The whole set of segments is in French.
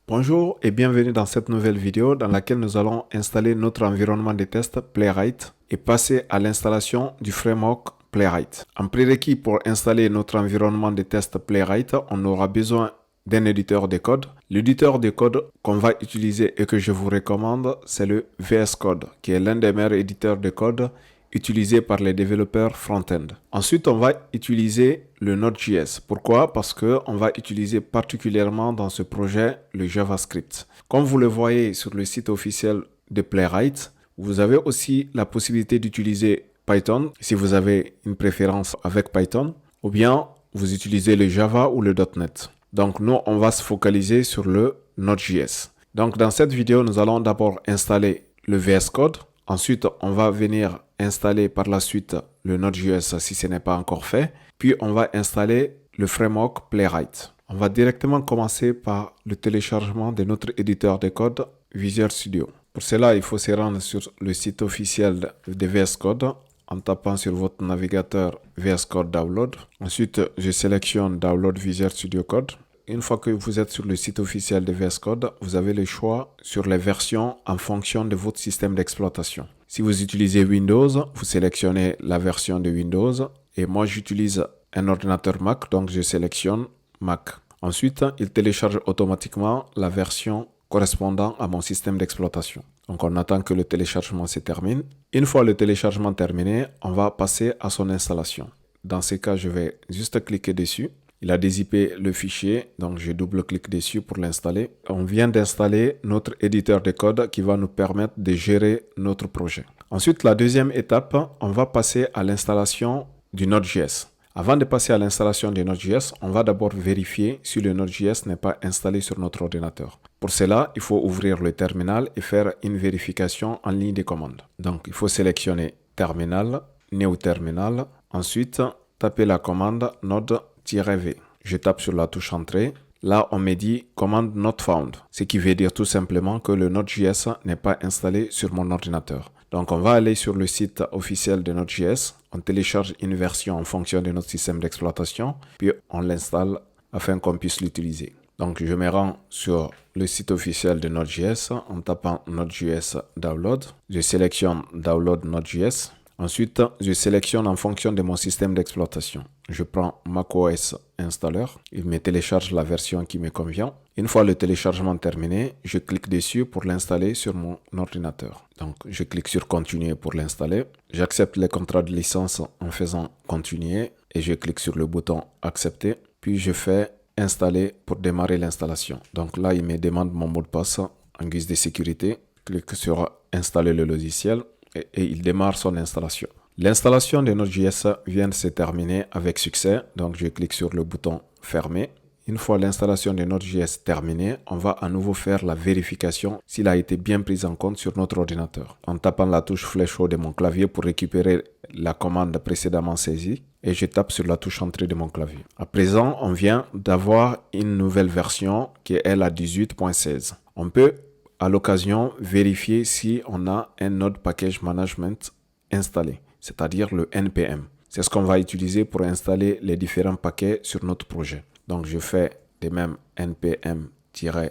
Bonjour et bienvenue dans cette nouvelle vidéo dans laquelle nous allons installer notre environnement de test Playwright et passer à l'installation du framework Playwright. En prérequis pour installer notre environnement de test Playwright, on aura besoin d'un éditeur de code. L'éditeur de code qu'on va utiliser et que je vous recommande, c'est le VS Code, qui est l'un des meilleurs éditeurs de code utilisé par les développeurs front-end. Ensuite, on va utiliser le Node.js. Pourquoi? Parce qu'on va utiliser particulièrement dans ce projet le JavaScript. Comme vous le voyez sur le site officiel de Playwright, vous avez aussi la possibilité d'utiliser Python si vous avez une préférence avec Python, ou bien vous utilisez le Java ou le .NET. Donc nous, on va se focaliser sur le Node.js. Donc dans cette vidéo, nous allons d'abord installer le VS Code. Ensuite, on va venir installer par la suite le Node.js si ce n'est pas encore fait. Puis, on va installer le framework Playwright. On va directement commencer par le téléchargement de notre éditeur de code Visual Studio. Pour cela, il faut se rendre sur le site officiel de VS Code en tapant sur votre navigateur VS Code Download. Ensuite, je sélectionne Download Visual Studio Code. Une fois que vous êtes sur le site officiel de VS Code, vous avez le choix sur les versions en fonction de votre système d'exploitation. Si vous utilisez Windows, vous sélectionnez la version de Windows. Et moi, j'utilise un ordinateur Mac, donc je sélectionne Mac. Ensuite, il télécharge automatiquement la version correspondant à mon système d'exploitation. Donc, on attend que le téléchargement se termine. Une fois le téléchargement terminé, on va passer à son installation. Dans ce cas, je vais juste cliquer dessus. Il a dézippé le fichier, donc je double-clique dessus pour l'installer. On vient d'installer notre éditeur de code qui va nous permettre de gérer notre projet. Ensuite, la deuxième étape, on va passer à l'installation du Node.js. Avant de passer à l'installation du Node.js, on va d'abord vérifier si le Node.js n'est pas installé sur notre ordinateur. Pour cela, il faut ouvrir le terminal et faire une vérification en ligne de commande. Donc, il faut sélectionner Terminal, New Terminal. Ensuite, taper la commande node-v. Je tape sur la touche Entrée. Là, on me dit Command Not Found, ce qui veut dire tout simplement que le Node.js n'est pas installé sur mon ordinateur. Donc, on va aller sur le site officiel de Node.js. On télécharge une version en fonction de notre système d'exploitation, puis on l'installe afin qu'on puisse l'utiliser. Donc, je me rends sur le site officiel de Node.js en tapant Node.js Download. Je sélectionne Download Node.js. Ensuite, je sélectionne en fonction de mon système d'exploitation. Je prends macOS Installer. Il me télécharge la version qui me convient. Une fois le téléchargement terminé, je clique dessus pour l'installer sur mon ordinateur. Donc, je clique sur Continuer pour l'installer. J'accepte les contrats de licence en faisant Continuer et je clique sur le bouton Accepter. Puis, je fais Installer pour démarrer l'installation. Donc là, il me demande mon mot de passe en guise de sécurité. Je clique sur Installer le logiciel. Et il démarre son installation. L'installation de Node.js vient de se terminer avec succès, donc je clique sur le bouton Fermer. Une fois l'installation de Node.js terminée, on va à nouveau faire la vérification s'il a été bien pris en compte sur notre ordinateur. En tapant la touche flèche haut de mon clavier pour récupérer la commande précédemment saisie, et je tape sur la touche Entrée de mon clavier. À présent, on vient d'avoir une nouvelle version qui est la 18.16. On peut à l'occasion, vérifier si on a un Node Package Management installé, c'est-à-dire le NPM. C'est ce qu'on va utiliser pour installer les différents paquets sur notre projet. Donc, je fais de même npm-v.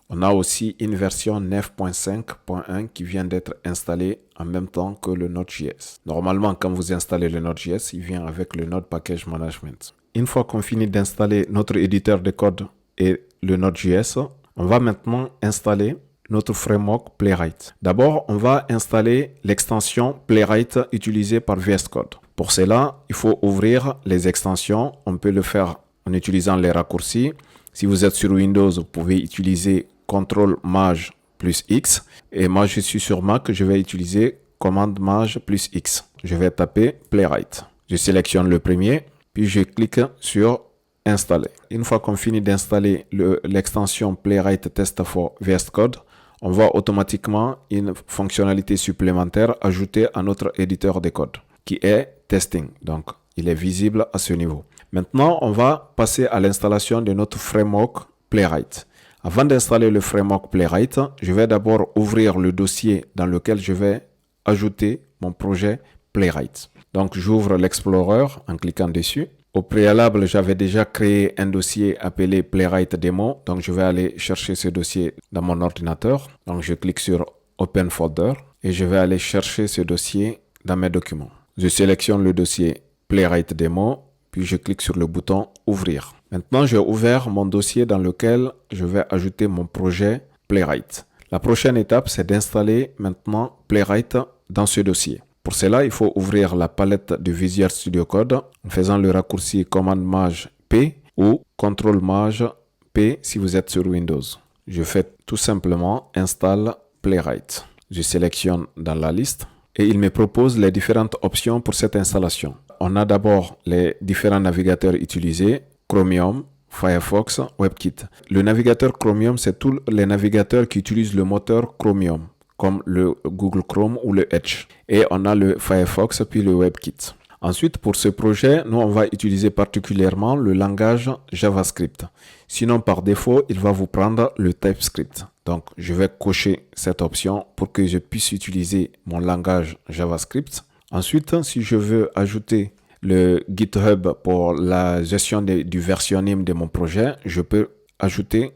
On a aussi une version 9.5.1 qui vient d'être installée en même temps que le Node.js. Normalement, quand vous installez le Node.js, il vient avec le Node Package Management. Une fois qu'on finit d'installer notre éditeur de code et le Node.js, on va maintenant installer notre framework Playwright. D'abord, on va installer l'extension Playwright utilisée par VS Code. Pour cela, il faut ouvrir les extensions. On peut le faire en utilisant les raccourcis. Si vous êtes sur Windows, vous pouvez utiliser CTRL-MAJ plus X. Et moi, je suis sur Mac, je vais utiliser Command-MAJ plus X. Je vais taper Playwright. Je sélectionne le premier, puis je clique sur Installer. Une fois qu'on finit d'installer l'extension Playwright Test for VS Code, on voit automatiquement une fonctionnalité supplémentaire ajoutée à notre éditeur de code qui est Testing. Donc, il est visible à ce niveau. Maintenant, on va passer à l'installation de notre framework Playwright. Avant d'installer le framework Playwright, je vais d'abord ouvrir le dossier dans lequel je vais ajouter mon projet Playwright. Donc, j'ouvre l'Explorer en cliquant dessus. Au préalable, j'avais déjà créé un dossier appelé Playwright Demo. Donc, je vais aller chercher ce dossier dans mon ordinateur. Donc, je clique sur Open Folder et je vais aller chercher ce dossier dans mes documents. Je sélectionne le dossier Playwright Demo, puis je clique sur le bouton Ouvrir. Maintenant, j'ai ouvert mon dossier dans lequel je vais ajouter mon projet Playwright. La prochaine étape, c'est d'installer maintenant Playwright dans ce dossier. Pour cela, il faut ouvrir la palette de Visual Studio Code en faisant le raccourci Command-Maj P ou Ctrl-Maj P si vous êtes sur Windows. Je fais tout simplement Install Playwright. Je sélectionne dans la liste et il me propose les différentes options pour cette installation. On a d'abord les différents navigateurs utilisés, Chromium, Firefox, WebKit. Le navigateur Chromium, c'est tous les navigateurs qui utilisent le moteur Chromium, comme le Google Chrome ou le Edge. Et on a le Firefox puis le WebKit. Ensuite, pour ce projet, nous, on va utiliser particulièrement le langage JavaScript. Sinon, par défaut, il va vous prendre le TypeScript. Donc, je vais cocher cette option pour que je puisse utiliser mon langage JavaScript. Ensuite, si je veux ajouter le GitHub pour la gestion du versionning de mon projet, je peux ajouter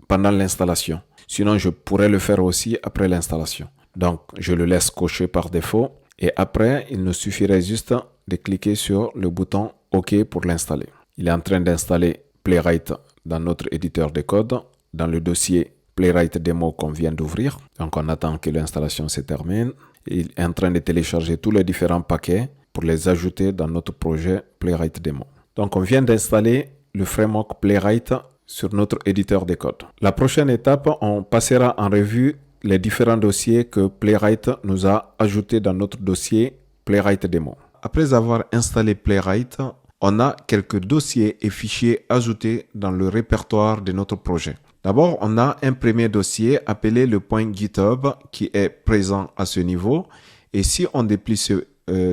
pendant l'installation. Sinon, je pourrais le faire aussi après l'installation. Donc, je le laisse cocher par défaut. Et après, il nous suffirait juste de cliquer sur le bouton OK pour l'installer. Il est en train d'installer Playwright dans notre éditeur de code, dans le dossier Playwright Demo qu'on vient d'ouvrir. Donc, on attend que l'installation se termine. Il est en train de télécharger tous les différents paquets pour les ajouter dans notre projet Playwright Demo. Donc, on vient d'installer le framework Playwright sur notre éditeur de code. La prochaine étape, on passera en revue les différents dossiers que Playwright nous a ajoutés dans notre dossier Playwright Demo. Après avoir installé Playwright, on a quelques dossiers et fichiers ajoutés dans le répertoire de notre projet. D'abord, on a un premier dossier appelé le .github qui est présent à ce niveau. Et si on déplie ce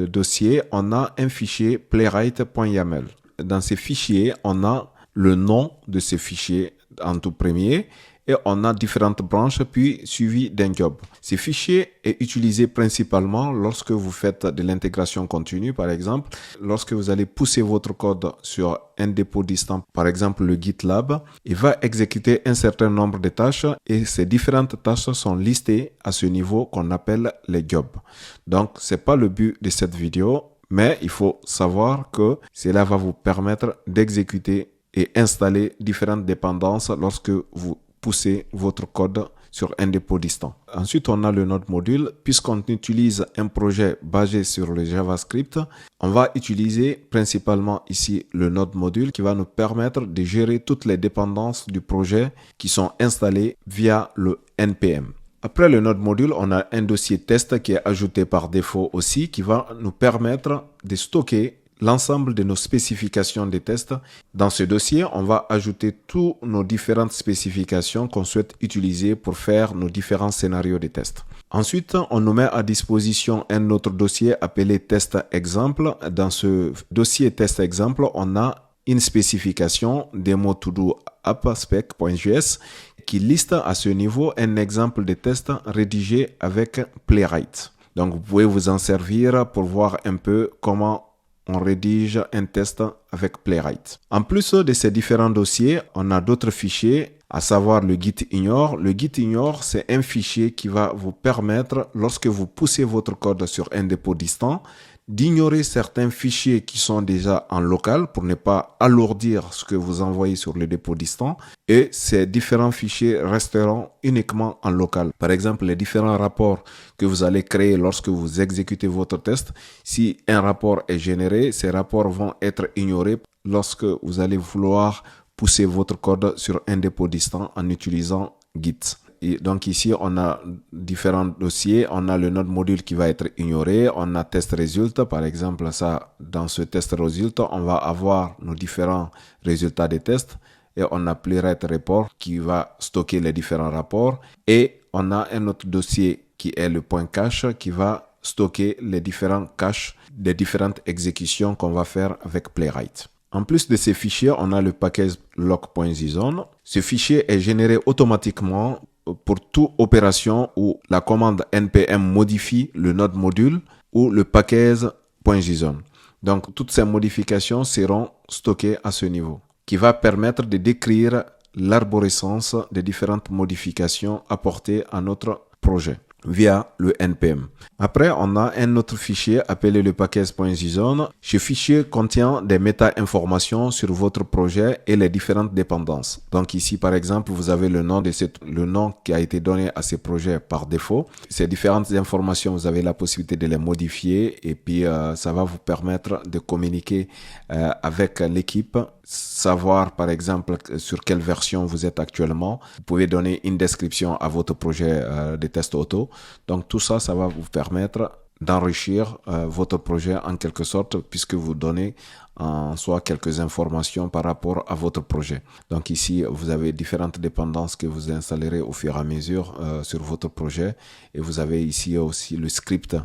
dossier, on a un fichier playwright.yaml. Dans ces fichiers, on a le nom de ce fichier en tout premier et on a différentes branches puis suivi d'un job. Ce fichier est utilisé principalement lorsque vous faites de l'intégration continue, par exemple, lorsque vous allez pousser votre code sur un dépôt distant, par exemple le GitLab, il va exécuter un certain nombre de tâches et ces différentes tâches sont listées à ce niveau qu'on appelle les jobs. Donc, c'est pas le but de cette vidéo, mais il faut savoir que cela va vous permettre d'exécuter et installer différentes dépendances lorsque vous poussez votre code sur un dépôt distant. Ensuite, on a le node module. Puisqu'on utilise un projet basé sur le JavaScript, on va utiliser principalement ici le node module qui va nous permettre de gérer toutes les dépendances du projet qui sont installées via le NPM. Après le node module, on a un dossier test qui est ajouté par défaut aussi qui va nous permettre de stocker l'ensemble de nos spécifications des tests. Dans ce dossier, on va ajouter toutes nos différentes spécifications qu'on souhaite utiliser pour faire nos différents scénarios de tests. Ensuite, on nous met à disposition un autre dossier appelé test exemple. Dans ce dossier test exemple, on a une spécification demo to do app.spec.js qui liste à ce niveau un exemple de test rédigé avec Playwright. Donc, vous pouvez vous en servir pour voir un peu comment on rédige un test avec Playwright. En plus de ces différents dossiers, on a d'autres fichiers, à savoir le gitignore. Le gitignore, c'est un fichier qui va vous permettre, lorsque vous poussez votre code sur un dépôt distant, d'ignorer certains fichiers qui sont déjà en local pour ne pas alourdir ce que vous envoyez sur le dépôt distant. Et ces différents fichiers resteront uniquement en local. Par exemple, les différents rapports que vous allez créer lorsque vous exécutez votre test. Si un rapport est généré, ces rapports vont être ignorés lorsque vous allez vouloir pousser votre code sur un dépôt distant en utilisant Git. Et donc ici, on a différents dossiers. On a le node module qui va être ignoré. On a test result. Par exemple, ça, dans ce test result, on va avoir nos différents résultats des tests. Et on a Playwright report qui va stocker les différents rapports. Et on a un autre dossier qui est le .cache qui va stocker les différents caches des différentes exécutions qu'on va faire avec Playwright. En plus de ces fichiers, on a le package lock.json. Ce fichier est généré automatiquement pour toute opération où la commande npm modifie le node module ou le package.json. Donc, toutes ces modifications seront stockées à ce niveau, qui va permettre de décrire l'arborescence des différentes modifications apportées à notre projet via le NPM. Après, on a un autre fichier appelé le package.json. Ce fichier contient des méta-informations sur votre projet et les différentes dépendances. Donc ici, par exemple, vous avez le nom qui a été donné à ce projet par défaut. Ces différentes informations, vous avez la possibilité de les modifier et puis ça va vous permettre de communiquer avec l'équipe, savoir par exemple sur quelle version vous êtes actuellement. Vous pouvez donner une description à votre projet de test auto. Donc tout ça, ça va vous permettre d'enrichir votre projet en quelque sorte puisque vous donnez en soi quelques informations par rapport à votre projet. Donc ici, vous avez différentes dépendances que vous installerez au fur et à mesure sur votre projet. Et vous avez ici aussi le script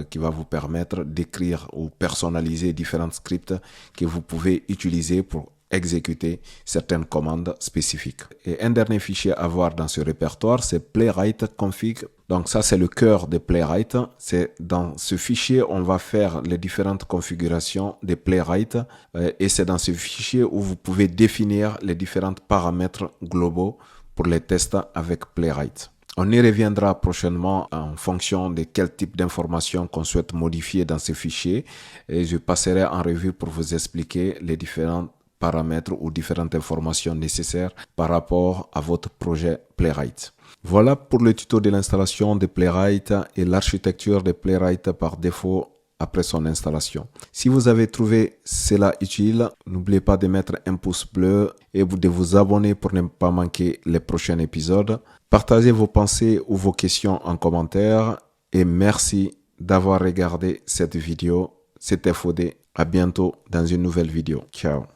qui va vous permettre d'écrire ou personnaliser différents scripts que vous pouvez utiliser pour exécuter certaines commandes spécifiques. Et un dernier fichier à voir dans ce répertoire, c'est playwright config. Donc ça, c'est le cœur de Playwright. C'est dans ce fichier, on va faire les différentes configurations de Playwright et c'est dans ce fichier où vous pouvez définir les différents paramètres globaux pour les tests avec Playwright. On y reviendra prochainement en fonction de quel type d'informations qu'on souhaite modifier dans ce fichier et je passerai en revue pour vous expliquer les différents paramètres ou différentes informations nécessaires par rapport à votre projet Playwright. Voilà pour le tuto de l'installation de Playwright et l'architecture de Playwright par défaut après son installation. Si vous avez trouvé cela utile, n'oubliez pas de mettre un pouce bleu et de vous abonner pour ne pas manquer les prochains épisodes. Partagez vos pensées ou vos questions en commentaire et merci d'avoir regardé cette vidéo. C'était Fodé. À bientôt dans une nouvelle vidéo. Ciao.